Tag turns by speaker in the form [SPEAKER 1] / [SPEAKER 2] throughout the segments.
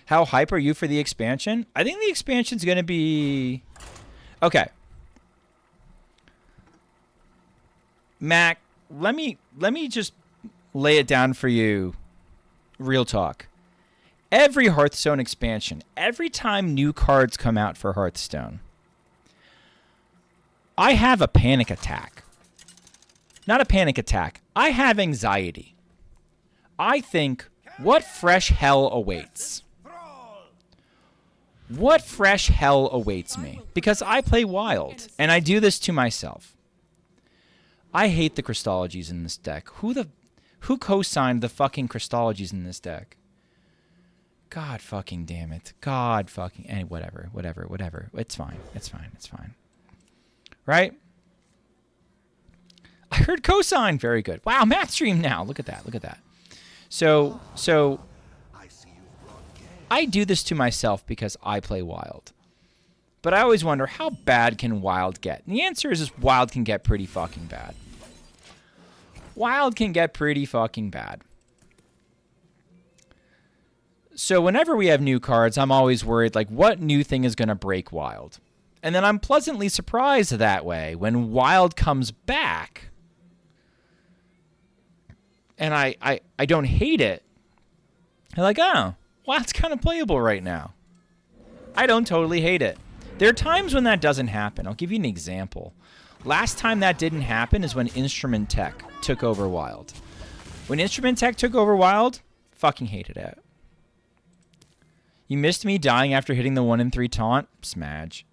[SPEAKER 1] How hype are you for the expansion? I think the expansion's going to be... Okay. Mac, let me just lay it down for you. Real talk. Every Hearthstone expansion, every time new cards come out for Hearthstone, I have a panic attack. Not a panic attack. I have anxiety. I think, what fresh hell awaits? What fresh hell awaits me? Because I play Wild, and I do this to myself. I hate the Crystologies in this deck. Who co-signed the fucking Crystologies in this deck? God fucking damn it. God fucking... whatever. It's fine. Right? I heard co-sign. Very good. Wow, Matt stream now. Look at that. So I do this to myself because I play Wild. But I always wonder, how bad can Wild get? And the answer is Wild can get pretty fucking bad. Wild can get pretty fucking bad. So whenever we have new cards, I'm always worried, like, what new thing is going to break Wild? And then I'm pleasantly surprised that way when Wild comes back. And I don't hate it. I'm like, oh, Wild's kind of playable right now. I don't totally hate it. There are times when that doesn't happen. I'll give you an example. Last time that didn't happen is when Instrument Tech took over Wild. When Instrument Tech took over Wild, fucking hated it. You missed me dying after hitting the 1 in 3 taunt? Smudge.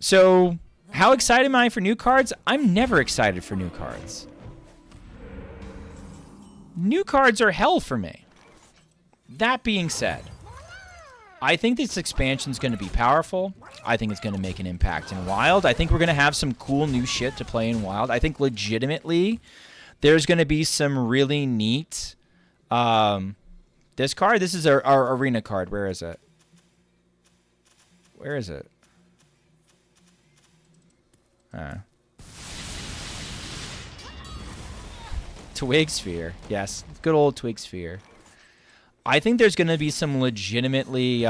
[SPEAKER 1] So, how excited am I for new cards? I'm never excited for new cards. New cards are hell for me. That being said, I think this expansion is going to be powerful. I think it's going to make an impact in Wild. I think we're going to have some cool new shit to play in Wild. I think legitimately there's going to be some really neat... this card, this is our arena card. Where is it? Twig Sphere. Yes, good old Twig Sphere. I think there's going to be some legitimately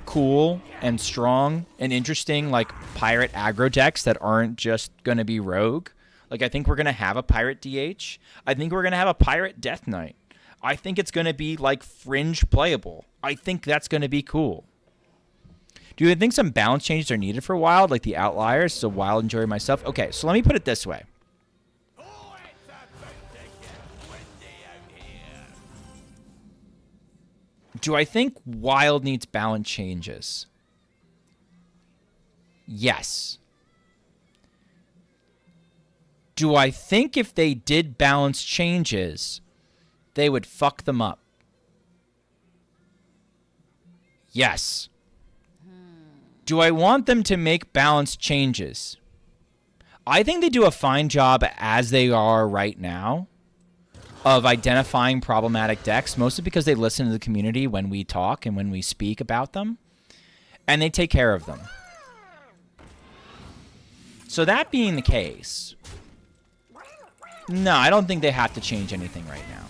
[SPEAKER 1] cool and strong and interesting, like, pirate aggro decks that aren't just going to be rogue. Like, I think we're going to have a pirate DH. I think we're going to have a pirate Death Knight. I think it's going to be, like, fringe playable. I think that's going to be cool. Do you think some balance changes are needed for Wild, like the outliers, so Wild enjoy myself? Okay, so let me put it this way. Do I think Wild needs balance changes? Yes. Do I think if they did balance changes, they would fuck them up? Yes. Do I want them to make balance changes? I think they do a fine job as they are right now of identifying problematic decks, mostly because they listen to the community when we talk and when we speak about them, and they take care of them. So that being the case, no, I don't think they have to change anything right now.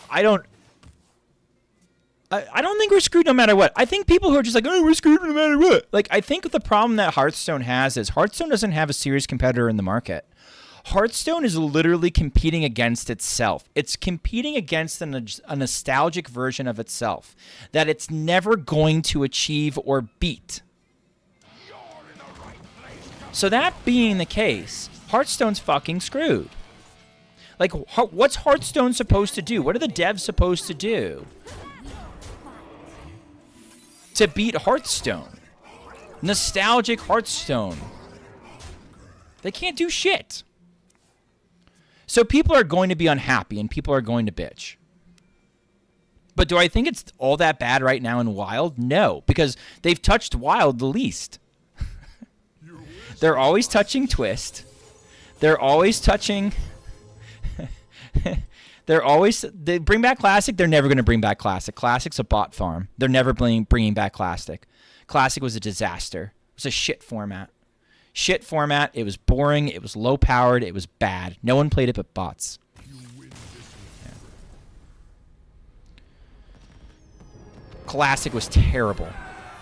[SPEAKER 1] I don't think we're screwed no matter what. I think people who are just like, oh, we're screwed no matter what. Like, I think the problem that Hearthstone has is Hearthstone doesn't have a serious competitor in the market. Hearthstone is literally competing against itself. It's competing against a nostalgic version of itself that it's never going to achieve or beat. So that being the case, Hearthstone's fucking screwed. Like, what's Hearthstone supposed to do? What are the devs supposed to do to beat Hearthstone? Nostalgic Hearthstone. They can't do shit. So people are going to be unhappy and people are going to bitch. But do I think it's all that bad right now in Wild? No, because they've touched Wild the least. They're always touching Twist. They're always touching... They bring back Classic. They're never going to bring back Classic. Classic's a bot farm. They're never bringing back Classic. Classic was a disaster. It was a shit format. Shit format. It was boring. It was low powered. It was bad. No one played it but bots. Yeah. Classic was terrible.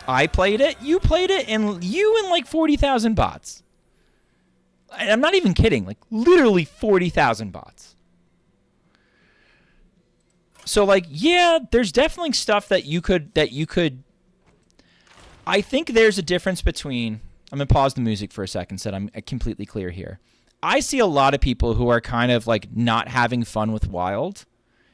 [SPEAKER 1] I played it. You played it, and you and like 40,000 bots. I'm not even kidding. Like literally 40,000 bots. So like, yeah, there's definitely stuff that you could. I think there's a difference between. I'm going to pause the music for a second so that I'm completely clear here. I see a lot of people who are kind of like not having fun with Wild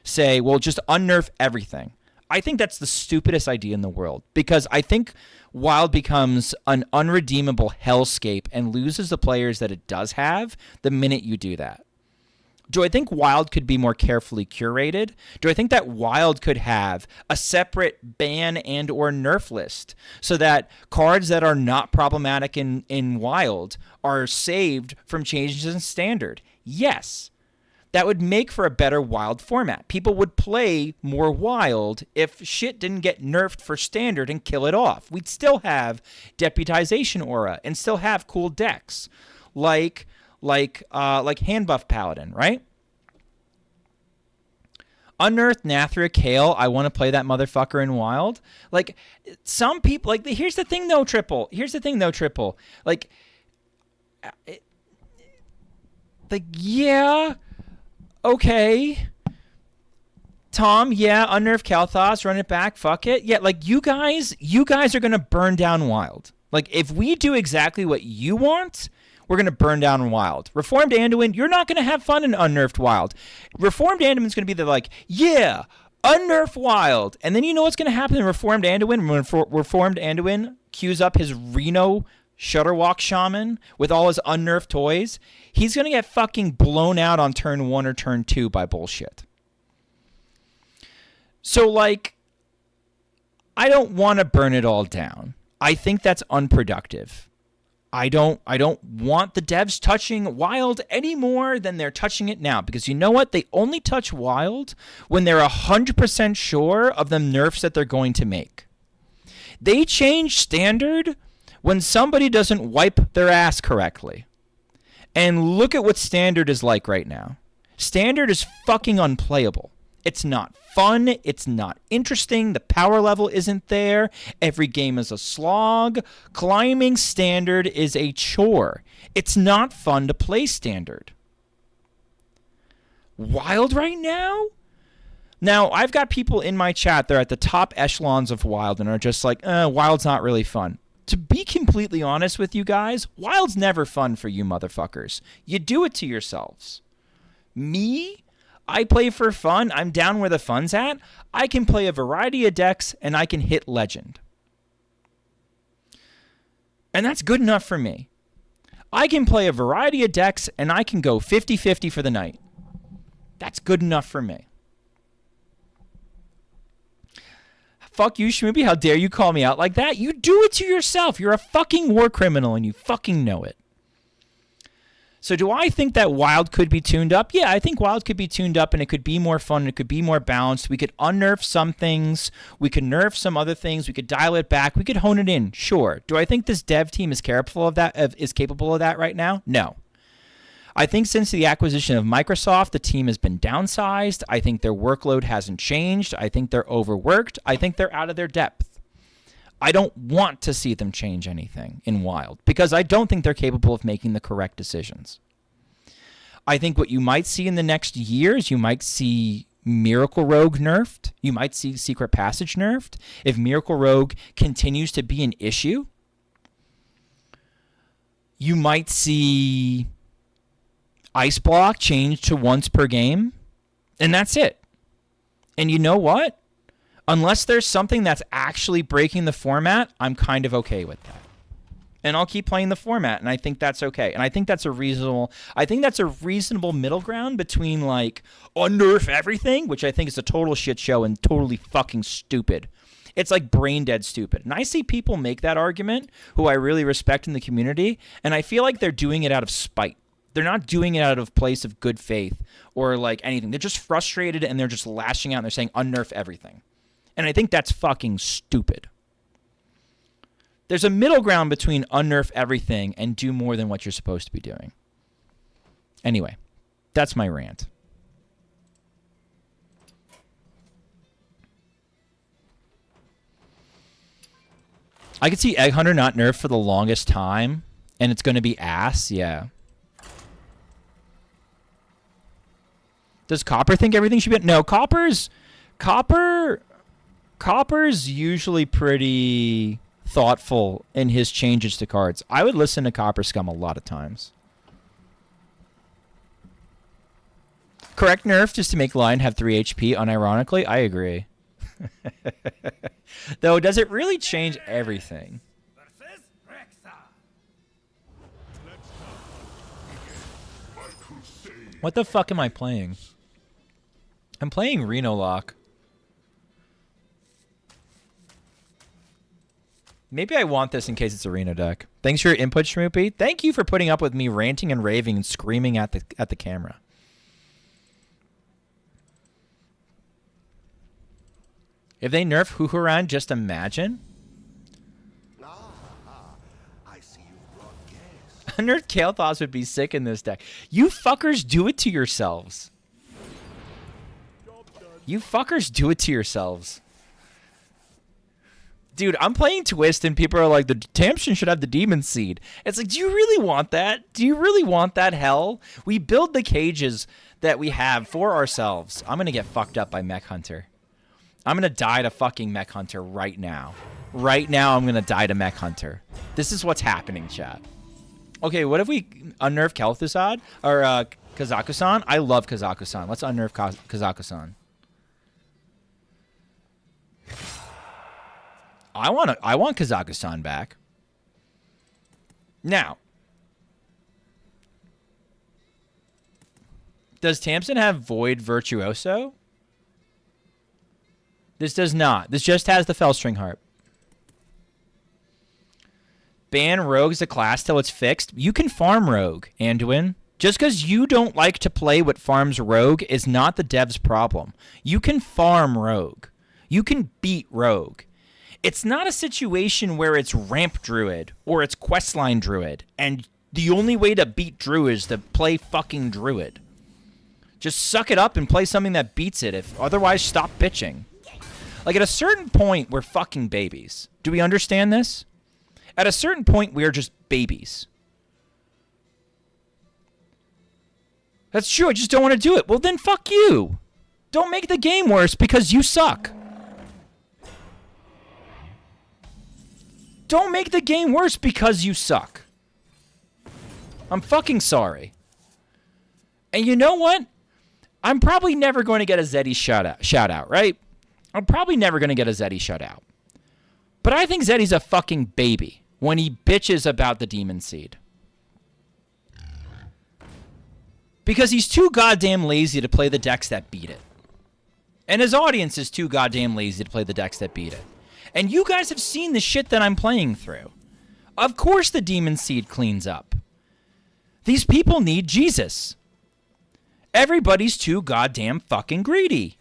[SPEAKER 1] say, well, just unnerf everything. I think that's the stupidest idea in the world because I think Wild becomes an unredeemable hellscape and loses the players that it does have the minute you do that. Do I think Wild could be more carefully curated? Do I think that Wild could have a separate ban and or nerf list so that cards that are not problematic in Wild are saved from changes in Standard? Yes. That would make for a better Wild format. People would play more Wild if shit didn't get nerfed for Standard and kill it off. We'd still have Deputization Aura and still have cool decks like Hand Buff Paladin, right? Unearthed Nathra Kale, I want to play that motherfucker in Wild. Like, some people, like, here's the thing though, Triple. Like, yeah, okay. Tom, yeah, unnerf Kalthas, run it back, fuck it. Yeah, like, you guys are going to burn down Wild. Like, if we do exactly what you want, we're going to burn down Wild. Reformed Anduin, you're not going to have fun in unnerfed Wild. Reformed Anduin's going to be like, yeah, unnerf Wild. And then you know what's going to happen in Reformed Anduin? When Reformed Anduin queues up his Reno Shutterwalk Shaman with all his unnerfed toys, he's going to get fucking blown out on turn 1 or turn 2 by bullshit. So, like, I don't want to burn it all down. I think that's unproductive. I don't want the devs touching Wild any more than they're touching it now. Because you know what? They only touch Wild when they're 100% sure of the nerfs that they're going to make. They change Standard when somebody doesn't wipe their ass correctly. And look at what Standard is like right now. Standard is fucking unplayable. It's not fun. It's not interesting. The power level isn't there. Every game is a slog. Climbing Standard is a chore. It's not fun to play Standard. Wild right now? Now, I've got people in my chat, they're at the top echelons of Wild and are just like, Wild's not really fun. To be completely honest with you guys, Wild's never fun for you motherfuckers. You do it to yourselves. Me? I play for fun. I'm down where the fun's at. I can play a variety of decks, and I can hit Legend. And that's good enough for me. I can play a variety of decks, and I can go 50-50 for the night. That's good enough for me. Fuck you, Schmoopy. How dare you call me out like that? You do it to yourself. You're a fucking war criminal, and you fucking know it. So do I think that Wild could be tuned up? Yeah, I think Wild could be tuned up and it could be more fun. It could be more balanced. We could unnerf some things. We could nerf some other things. We could dial it back. We could hone it in. Sure. Do I think this dev team is capable of that right now? No. I think since the acquisition of Microsoft, the team has been downsized. I think their workload hasn't changed. I think they're overworked. I think they're out of their depth. I don't want to see them change anything in Wild because I don't think they're capable of making the correct decisions. I think what you might see in the next years, you might see Miracle Rogue nerfed. You might see Secret Passage nerfed. If Miracle Rogue continues to be an issue, you might see Ice Block changed to once per game, and that's it. And you know what? Unless there's something that's actually breaking the format, I'm kind of okay with that. And I'll keep playing the format, and I think that's okay. And I think that's a reasonable middle ground between like unnerf everything, which I think is a total shit show and totally fucking stupid. It's like brain dead stupid. And I see people make that argument who I really respect in the community, and I feel like they're doing it out of spite. They're not doing it out of place of good faith or like anything. They're just frustrated and they're just lashing out and they're saying unnerf everything. And I think that's fucking stupid. There's a middle ground between unnerf everything and do more than what you're supposed to be doing. Anyway, that's my rant. I could see Egg Hunter not nerfed for the longest time, and it's going to be ass, yeah. Does Copper think everything should be... No, Copper's usually pretty thoughtful in his changes to cards. I would listen to Copper Scum a lot of times. Correct nerf just to make Lion have 3 HP, unironically. I agree. Though, does it really change everything? What the fuck am I playing? I'm playing Reno Lock. Maybe I want this in case it's a Reno deck. Thanks for your input, Schmoopy. Thank you for putting up with me ranting and raving and screaming at the camera. If they nerf Huhuran, just imagine.
[SPEAKER 2] I see you brought gas.
[SPEAKER 1] Nerf Kael'thas would be sick in this deck. You fuckers do it to yourselves. You fuckers do it to yourselves. Dude, I'm playing Twist and people are like, the Tamsin should have the Demon Seed. It's like, do you really want that? Do you really want that hell? We build the cages that we have for ourselves. I'm going to get fucked up by Mech Hunter. I'm going to die to fucking Mech Hunter right now. Right now, I'm going to die to Mech Hunter. This is what's happening, chat. Okay, what if we unnerf Kael'thas or Kazakusan? I love Kazakusan. Let's unnerf Kazakusan. I want Kazakusan back. Now, does Tamsin have Void Virtuoso? This does not. This just has the Fellstring Harp. Ban Rogue as a class till it's fixed. You can farm Rogue, Anduin. Just because you don't like to play what farms Rogue is not the dev's problem. You can farm Rogue. You can beat Rogue. It's not a situation where it's Ramp Druid or it's Questline Druid, and the only way to beat Druid is to play fucking Druid. Just suck it up and play something that beats it. If otherwise, stop bitching. Like, at a certain point, we're fucking babies. Do we understand this? At a certain point, we are just babies. That's true, I just don't want to do it. Well, then fuck you. Don't make the game worse because you suck. Don't make the game worse because you suck. I'm fucking sorry. And you know what? I'm probably never going to get a Zeddy shout out, right? I'm probably never going to get a Zeddy shutout. But I think Zeddy's a fucking baby when he bitches about the Demon Seed. Because he's too goddamn lazy to play the decks that beat it. And his audience is too goddamn lazy to play the decks that beat it. And you guys have seen the shit that I'm playing through. Of course the Demon Seed cleans up. These people need Jesus. Everybody's too goddamn fucking greedy.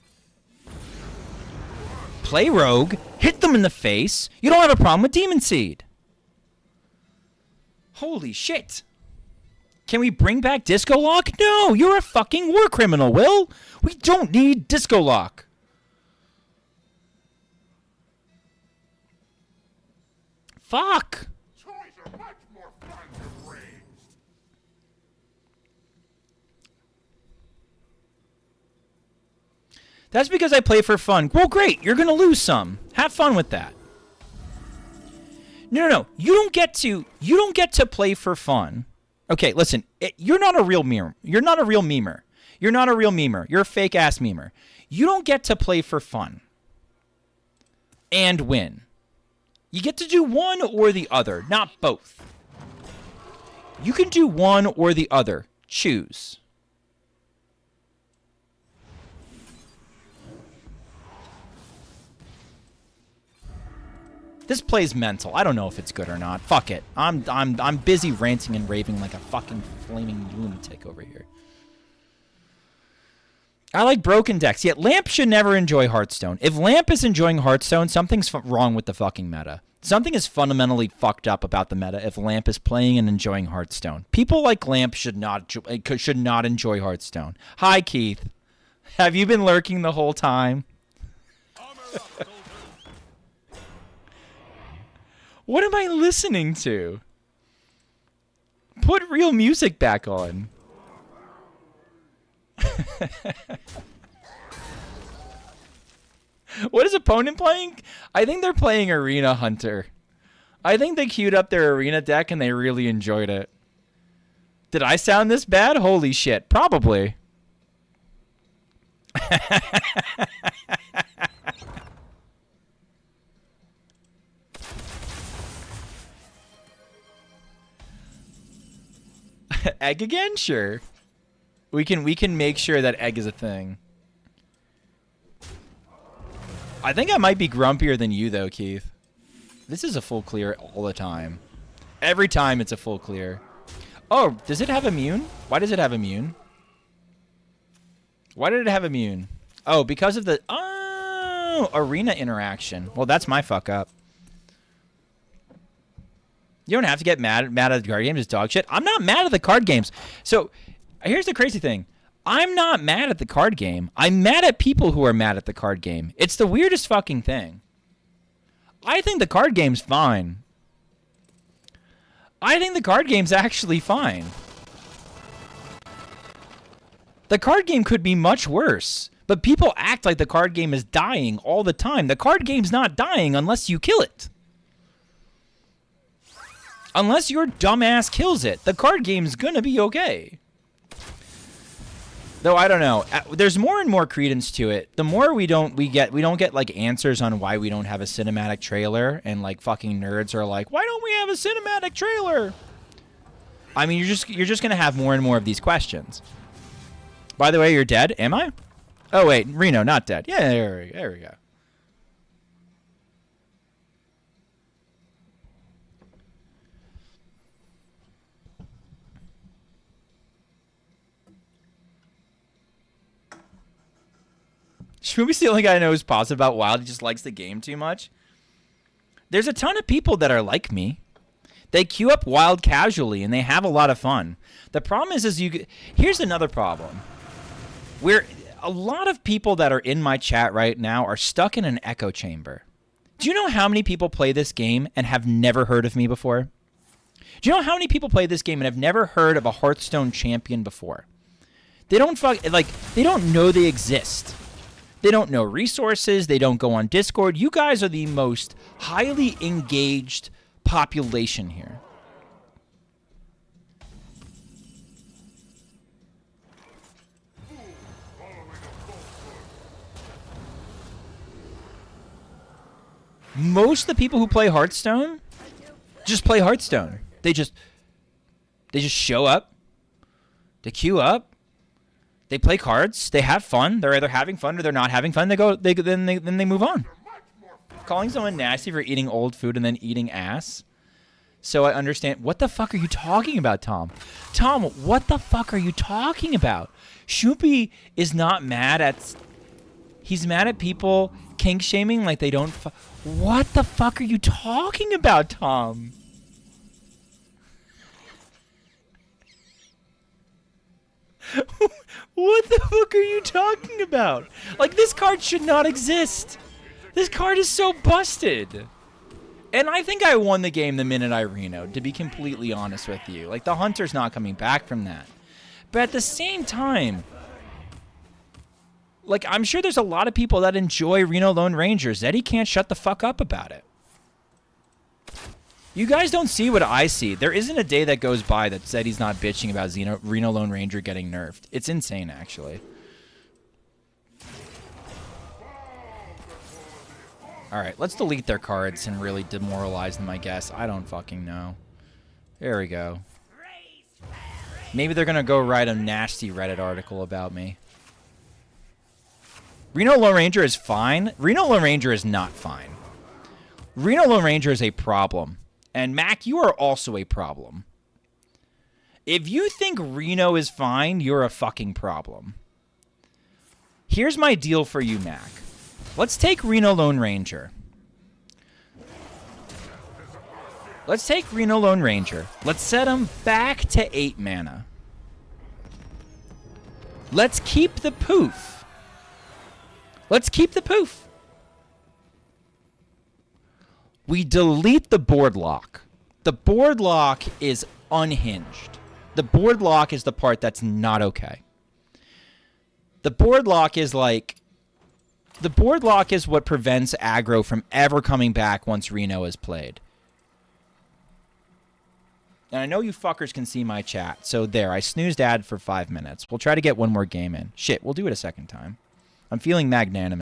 [SPEAKER 1] Play Rogue, hit them in the face. You don't have a problem with Demon Seed. Holy shit. Can we bring back Disco Lock? No, you're a fucking war criminal, Will. We don't need Disco Lock. Fuck. That's because I play for fun. Well, great. You're going to lose some. Have fun with that. No. You don't get to play for fun. Okay, listen. You're not a real memer. You're not a real memer. You're not a real memer. You're a fake-ass memer. You don't get to play for fun and win. You get to do one or the other, not both. You can do one or the other. Choose. This play's mental. I don't know if it's good or not. Fuck it. I'm busy ranting and raving like a fucking flaming lunatic over here. I like broken decks. Yet Lamp should never enjoy Hearthstone. If Lamp is enjoying Hearthstone, something's wrong with the fucking meta. Something is fundamentally fucked up about the meta if Lamp is playing and enjoying Hearthstone. People like Lamp should not enjoy Hearthstone. Hi, Keith. Have you been lurking the whole time? What am I listening to? Put real music back on. What is opponent playing? I think they're playing Arena Hunter. I think they queued up their arena deck and they really enjoyed it. Did I sound this bad? Holy shit. Probably. Egg again? Sure. We can make sure that egg is a thing. I think I might be grumpier than you though, Keith. This is a full clear all the time. Every time it's a full clear. Oh, does it have immune? Why does it have immune? Why did it have immune? Oh, because of the arena interaction. Well, that's my fuck up. You don't have to get mad at the card games. It's dog shit. I'm not mad at the card games. So here's the crazy thing. I'm not mad at the card game. I'm mad at people who are mad at the card game. It's the weirdest fucking thing. I think the card game's fine. I think the card game's actually fine. The card game could be much worse. But people act like the card game is dying all the time. The card game's not dying unless you kill it. Unless your dumbass kills it. The card game's gonna be okay. Though I don't know. There's more and more credence to it. The more we don't get like answers on why we don't have a cinematic trailer, and like fucking nerds are like, why don't we have a cinematic trailer? I mean, you're just gonna have more and more of these questions. By the way, you're dead. Am I? Oh wait, Reno, not dead. Yeah, there we go. Schmoopy's the only guy I know who's positive about Wild. He just likes the game too much. There's a ton of people that are like me. They queue up Wild casually, and they have a lot of fun. The problem is here's another problem. Where a lot of people that are in my chat right now are stuck in an echo chamber. Do you know how many people play this game and have never heard of me before? Do you know how many people play this game and have never heard of a Hearthstone champion before? They don't they don't know they exist. They don't know resources. They don't go on Discord. You guys are the most highly engaged population here. Most of the people who play Hearthstone just play Hearthstone. They just show up. They queue up. They play cards. They have fun. They're either having fun or they're not having fun. Then they move on. Calling someone nasty for eating old food and then eating ass. So I understand. What the fuck are you talking about, Tom? Tom, what the fuck are you talking about? Schmoopy is not mad at... He's mad at people kink shaming like they don't... What the fuck are you talking about, Tom? What the fuck are you talking about? Like, this card should not exist. This card is so busted. And I think I won the game the minute I renoed, to be completely honest with you. Like, the Hunter's not coming back from that. But at the same time, like, I'm sure there's a lot of people that enjoy Reno Lone Ranger. Zeddy can't shut the fuck up about it. You guys don't see what I see. There isn't a day that goes by that Zeddy's not bitching about Reno Lone Ranger getting nerfed. It's insane, actually. Alright, let's delete their cards and really demoralize them, I guess. I don't fucking know. There we go. Maybe they're gonna go write a nasty Reddit article about me. Reno Lone Ranger is fine. Reno Lone Ranger is not fine. Reno Lone Ranger is a problem. And Mac, you are also a problem. If you think Reno is fine, you're a fucking problem. Here's my deal for you, Mac. Let's take Reno Lone Ranger. Let's take Reno Lone Ranger. Let's set him back to 8 mana. Let's keep the poof. Let's keep the poof. We delete the board lock. The board lock is unhinged. The board lock is the part that's not okay. The board lock is like... The board lock is what prevents aggro from ever coming back once Reno is played. And I know you fuckers can see my chat. So there, I snoozed ad for 5 minutes. We'll try to get one more game in. Shit, we'll do it a second time. I'm feeling magnanimous.